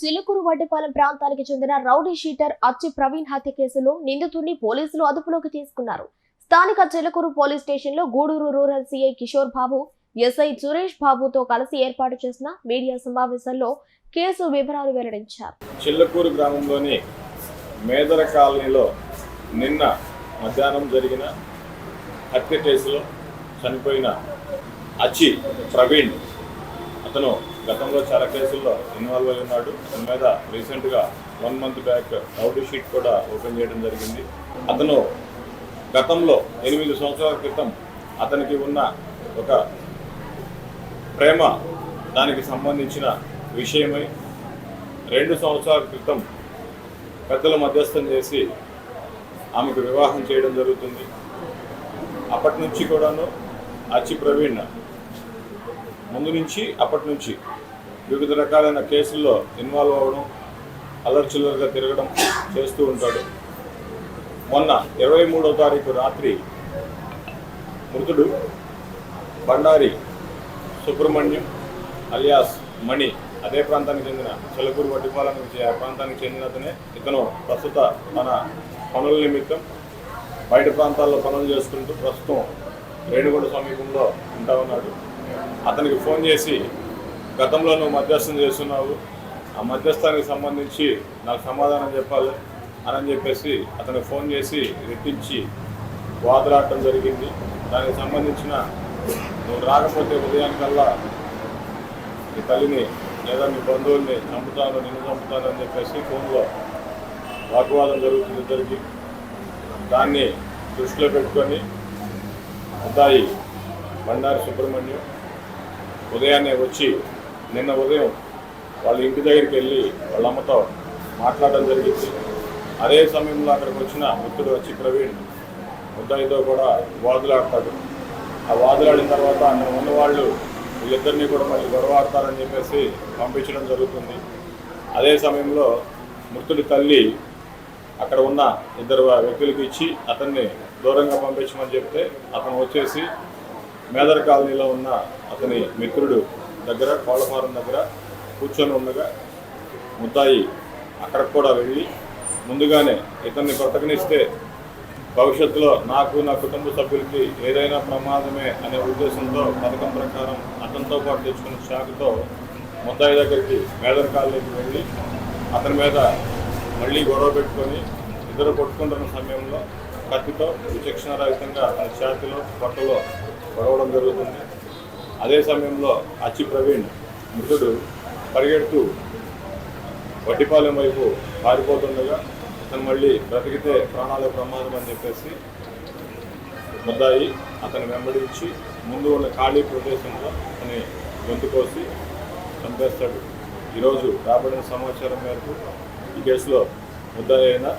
చిలుకూరు వడ్డేపాలెం ప్రాంతానికి చెందిన rowdy sheeter అచ్చి ప్రవీణ్ హత్య కేసులో నిందితుడిని పోలీసులు అదుపులోకి తీసుకున్నారు. స్థానిక చిలుకూరు పోలీస్ స్టేషన్లో Gudur rural CI Kishore Babu, SI Suresh బాబుతో కలిసి ఏర్పాటు చేసిన మీడియా సమావేశంలో కేసు వివరాలు వెల్లడించారు. చిలుకూరు గ్రామంలోని మేదర కాలనీలో నిన్న మధ్యాహ్నం జరిగిన హత్య కేసులో చనిపోయిన అచ్చి ప్రవీణ్ అతను గతంలో చాలా కేసుల్లో ఇన్వాల్వ్ అయి ఉన్నాడు. అతని మీద రీసెంట్గా 1 month బ్యాక్ రౌడీ షీట్ కూడా ఓపెన్ చేయడం జరిగింది. అతను గతంలో 8 సంవత్సరాల క్రితం అతనికి ఉన్న ఒక ప్రేమ దానికి సంబంధించిన విషయమై 2 సంవత్సరాల క్రితం పెద్దల మధ్యస్థం చేసి ఆమెకు వివాహం చేయడం జరుగుతుంది. అప్పటి నుంచి కూడాను అచ్చి ప్రవీణ్ ముందు నుంచి అప్పటి నుంచి వివిధ రకాలైన కేసుల్లో ఇన్వాల్వ్ అవ్వడం, అల్లర్చిల్లరగా తిరగడం చేస్తూ ఉంటాడు. మొన్న 23వ తారీఖు రాత్రి మృతుడు బండారి సుబ్రహ్మణ్యం అలియాస్ మణి, అదే ప్రాంతానికి చెందిన చిలుకూరు వడ్డేపాలెం నుంచి ఆ ప్రాంతానికి చెందినతనే. ఇతను ప్రస్తుత తన పనుల నిమిత్తం బయట ప్రాంతాల్లో పనులు చేసుకుంటూ ప్రస్తుతం రేణుగుంట సమీపంలో ఉంటా ఉన్నాడు. అతనికి ఫోన్ చేసి గతంలో నువ్వు మధ్యస్థం చేస్తున్నావు, ఆ మధ్యస్థానికి సంబంధించి నాకు సమాధానం చెప్పాలి అని చెప్పేసి అతనికి ఫోన్ చేసి రెట్టించి వాదులాడటం జరిగింది. దానికి సంబంధించిన నువ్వు రాకపోతే ఉదయానికల్లా నీ తల్లిని లేదా మీ బంధువుల్ని చంపుతాను, నిన్ను చంపుతాను అని చెప్పేసి ఫోన్లో వాగ్వాదం జరుగుతుంది ఇద్దరికి. దాన్ని దృష్టిలో పెట్టుకొని ముద్దాయి బండారి సుబ్రహ్మణ్యం ఉదయాన్నే వచ్చి నిన్న ఉదయం వాళ్ళ ఇంటి దగ్గరికి వెళ్ళి వాళ్ళ అమ్మతో మాట్లాడడం జరిగింది. అదే సమయంలో అక్కడికి వచ్చిన మిత్రుడు వచ్చి ప్రవీణ్ ముద్దాయితో కూడా వాదులాడతాడు. ఆ వాదులాడిన తర్వాత అక్కడ ఉన్నవాళ్ళు వీళ్ళిద్దరినీ కూడా మళ్ళీ గొడవ ఆడతారని చెప్పేసి పంపించడం జరుగుతుంది. అదే సమయంలో మృతుడి తల్లి అక్కడ ఉన్న 2 వ్యక్తులకు ఇచ్చి అతన్ని దూరంగా పంపించమని చెప్తే అతను వచ్చేసి మేదర కాలనీలో ఉన్న అతని మిత్రుడు దగ్గర కోళ్ళఫారం దగ్గర కూర్చొని ఉండగా ముద్దాయి అక్కడికి కూడా వెళ్ళి ముందుగానే ఇతన్ని బ్రతకనిస్తే భవిష్యత్తులో నాకు నా కుటుంబ సభ్యులకి ఏదైనా ప్రమాదమే అనే ఉద్దేశంతో పథకం ప్రకారం అతనితో పాటు తెచ్చుకున్న షాకుతో ముద్దాయి దగ్గరికి మేదర కాలనీకి వెళ్ళి అతని మీద మళ్ళీ గొడవ పెట్టుకొని ఇద్దరు కొట్టుకుంటున్న సమయంలో కత్తితో విచక్షణారహితంగా అతని ఛాతీలో పొట్టలో గొడవడం జరుగుతుంది. అదే సమయంలో అచ్చి ప్రవీణ్ మృతుడు పరిగెడుతూ వడ్డేపాలెం వైపు పారిపోతుండగా అతను మళ్ళీ బ్రతికితే ప్రాణాల ప్రమాదం అని చెప్పేసి ముద్దాయి అతను వెంబడించి ముందు ఉన్న ఖాళీ ప్రదేశంలో అతని గొంతు కోసి చంపేస్తాడు. ఈరోజు రాబడిన సమాచారం మేరకు ఈ కేసులో ముద్దాయి అయిన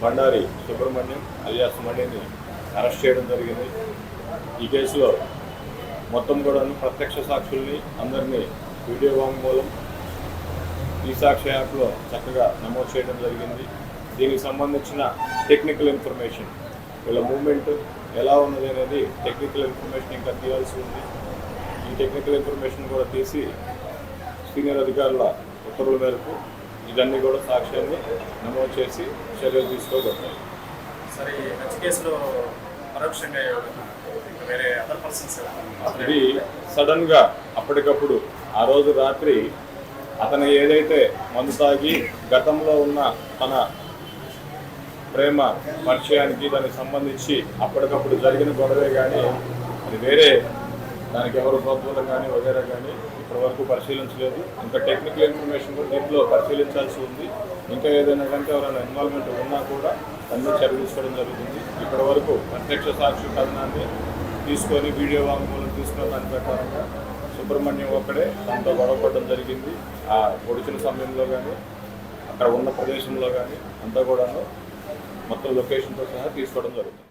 బండారి సుబ్రహ్మణ్యం అలియాస్ మణిని అరెస్ట్ చేయడం జరిగింది. ఈ కేసులో మొత్తం కూడా ప్రత్యక్ష సాక్షుల్ని అందరినీ వీడియో వాంగ్మూలం ఈ సాక్షి యాప్లో చక్కగా నమోదు చేయడం జరిగింది. దీనికి సంబంధించిన టెక్నికల్ ఇన్ఫర్మేషన్, వీళ్ళ మూవ్మెంట్ ఎలా ఉన్నది అనేది టెక్నికల్ ఇన్ఫర్మేషన్ ఇంకా తీయాల్సి ఉంది. ఈ టెక్నికల్ ఇన్ఫర్మేషన్ కూడా తీసి సీనియర్ అధికారుల ఉత్తర్వుల మేరకు ఇవన్నీ కూడా సాక్ష్యాన్ని నమోదు చేసి చర్యలు తీసుకోబడతాయి. సరే, కేసులో పరోక్షంగా వేరే అదర్ పర్సన్స్ ఇది సడన్గా అప్పటికప్పుడు ఆ రోజు రాత్రి అతను ఏదైతే మందు తాగి గతంలో ఉన్న తన ప్రేమ పరిచయానికి దానికి సంబంధించి అప్పటికప్పుడు జరిగిన గొడవే కానీ అది వేరే దానికి ఎవరు ప్రోత్సాహం కానీ వగేరా కానీ ఇప్పటివరకు పరిశీలించలేదు. ఇంకా టెక్నికల్ ఇన్ఫర్మేషన్ కూడా దీంట్లో పరిశీలించాల్సి ఉంది. ఇంకా ఏదైనా కనుక ఎవరైనా ఇన్వాల్వ్మెంట్ ఉన్నా కూడా అన్ని చర్య తీసుకోవడం జరుగుతుంది. ఇప్పటి వరకు ప్రత్యక్ష సాక్షి కథనాన్ని తీసుకొని వీడియో వాంగ్మూలం తీసుకున్న దాని ప్రకారంగా సుబ్రహ్మణ్యం ఒక్కడే తనతో గొడవపడడం జరిగింది. ఆ పొడిచిన సమయంలో కానీ అక్కడ ఉన్న ప్రదేశంలో కానీ అంతా కూడా మొత్తం లొకేషన్తో సహా తీసుకోవడం జరుగుతుంది.